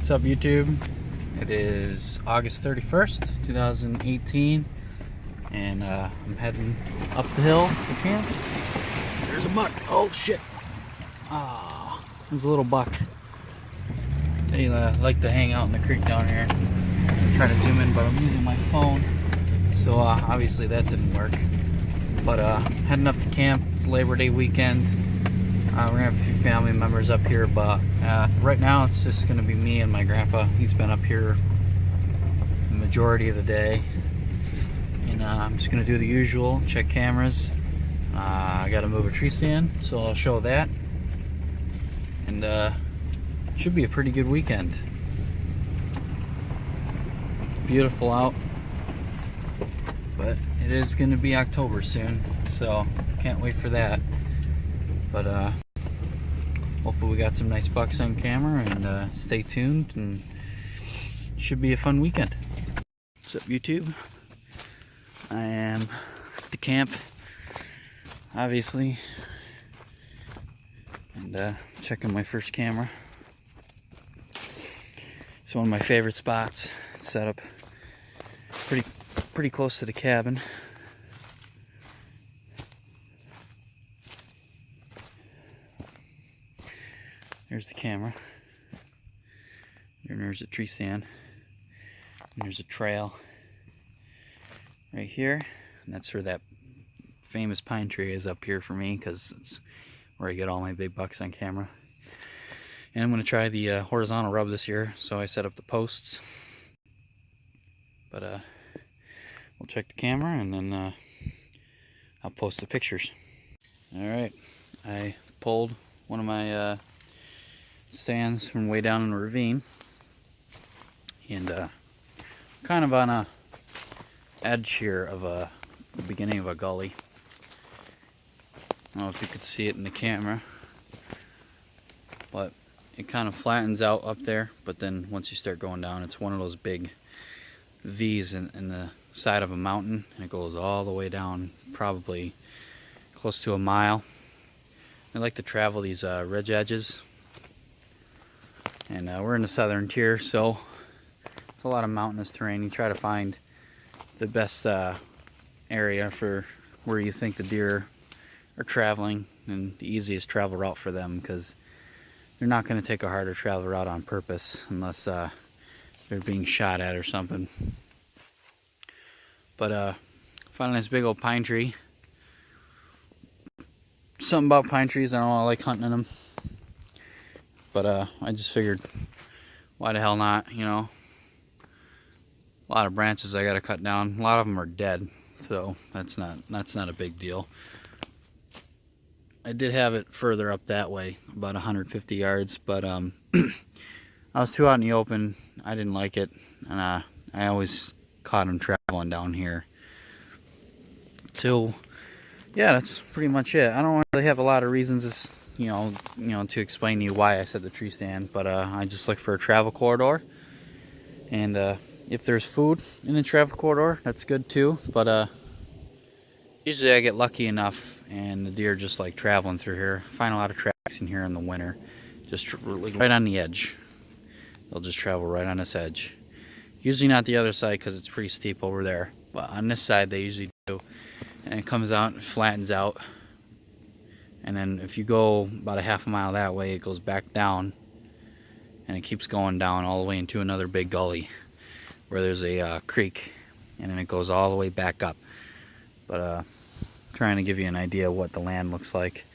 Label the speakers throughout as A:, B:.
A: What's up, YouTube? It is August 31st, 2018, and I'm heading up the hill to camp. There's a buck. Oh, shit. Ah, there's a little buck. They like to hang out in the creek down here. I'm trying to zoom in, but I'm using my phone, so obviously that didn't work. But heading up to camp. It's Labor Day weekend. We're gonna have a few family members up here, but right now it's just gonna be me and my grandpa. He's been up here the majority of the day, and I'm just gonna do the usual, check cameras. I gotta move a tree stand, so I'll show that, and should be a pretty good weekend. Beautiful out, but it is gonna be October soon, so can't wait for that. But hopefully we got some nice bucks on camera, and stay tuned, and should be a fun weekend. What's up, YouTube? I am at the camp, obviously, and checking my first camera. It's one of my favorite spots. It's set up pretty close to the cabin. There's the camera. And there's a tree stand. And there's a trail right here. And that's where that famous pine tree is up here for me, because it's where I get all my big bucks on camera. And I'm going to try the horizontal rub this year, so I set up the posts. But we'll check the camera, and then I'll post the pictures. Alright, I pulled one of my stands from way down in the ravine, and kind of on a edge here of the beginning of a gully. I don't know if you could see it in the camera, but it kind of flattens out up there, but then once you start going down, it's one of those big V's in the side of a mountain, and it goes all the way down, probably close to a mile. I like to travel these ridge edges. And we're in the southern tier, so it's a lot of mountainous terrain. You try to find the best area for where you think the deer are traveling, and the easiest travel route for them, because they're not going to take a harder travel route on purpose unless they're being shot at or something. But found a nice big old pine tree. Something about pine trees, I don't know, I like hunting them. But I just figured, why the hell not, you know? A lot of branches I gotta cut down. A lot of them are dead, so that's not a big deal. I did have it further up that way, about 150 yards, but I was too out in the open. I didn't like it, and I always caught them traveling down here. So yeah, that's pretty much it. I don't really have a lot of reasons to explain to you why I set the tree stand, but I just look for a travel corridor, and if there's food in the travel corridor, that's good too. But usually I get lucky enough, and the deer just like traveling through here. I find a lot of tracks in here in the winter, just right on the edge. They'll just travel right on this edge. Usually not the other side, because it's pretty steep over there, but on this side they usually do, and it comes out and flattens out. And then if you go about a half a mile that way, it goes back down, and it keeps going down all the way into another big gully where there's a creek, and then it goes all the way back up. But trying to give you an idea of what the land looks like.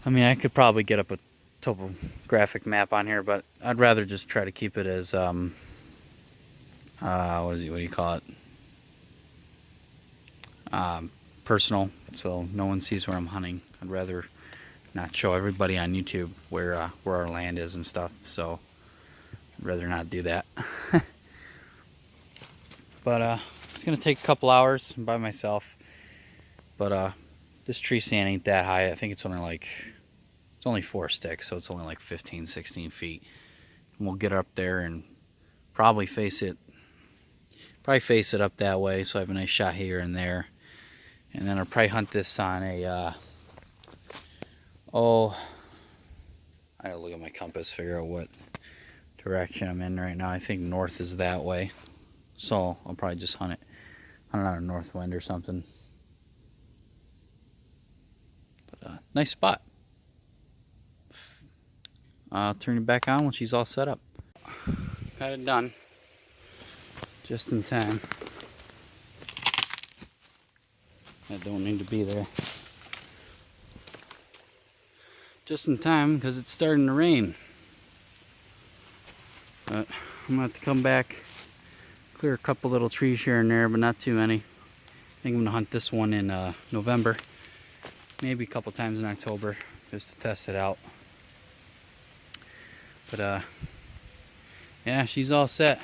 A: I mean, I could probably get up a topographic map on here, but I'd rather just try to keep it as what do you call it? Personal, so no one sees where I'm hunting. I'd rather not show everybody on YouTube where our land is and stuff, so I'd rather not do that. But it's gonna take a couple hours by myself, but this tree stand ain't that high. I think it's only 4 sticks, so it's only like 15-16 feet, and we'll get up there and probably face it up that way, so I have a nice shot here and there. And then I'll probably hunt this on a I gotta look at my compass, figure out what direction I'm in right now. I think north is that way, so I'll probably just hunt it on a north wind or something. But nice spot. I'll turn it back on when she's all set up. Got it done just in time. That don't need to be there. Just in time because it's starting to rain. But I'm gonna have to come back, clear a couple little trees here and there, but not too many. I think I'm gonna hunt this one in November, maybe a couple times in October, just to test it out. But yeah, she's all set.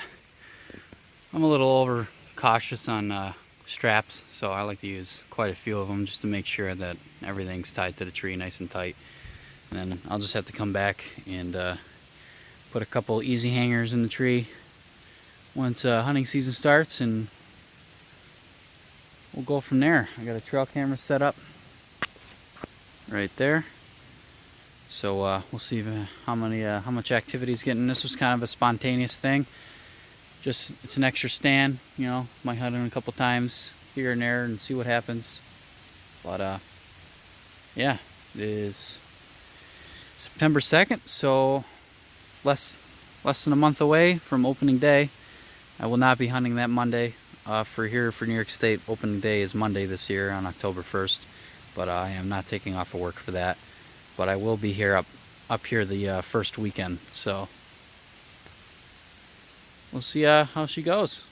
A: I'm a little over cautious on straps, so I like to use quite a few of them just to make sure that everything's tied to the tree nice and tight. And then I'll just have to come back and put a couple easy hangers in the tree once hunting season starts, and we'll go from there. I got a trail camera set up right there, so we'll see how much activity is getting. This was kind of a spontaneous thing. Just, it's an extra stand, you know. Might hunt it a couple times here and there and see what happens. But yeah, it is September 2nd, so less than a month away from opening day. I will not be hunting that Monday. For New York State, opening day is Monday this year on October 1st, but I am not taking off of work for that. But I will be here up here the first weekend, so we'll see how she goes.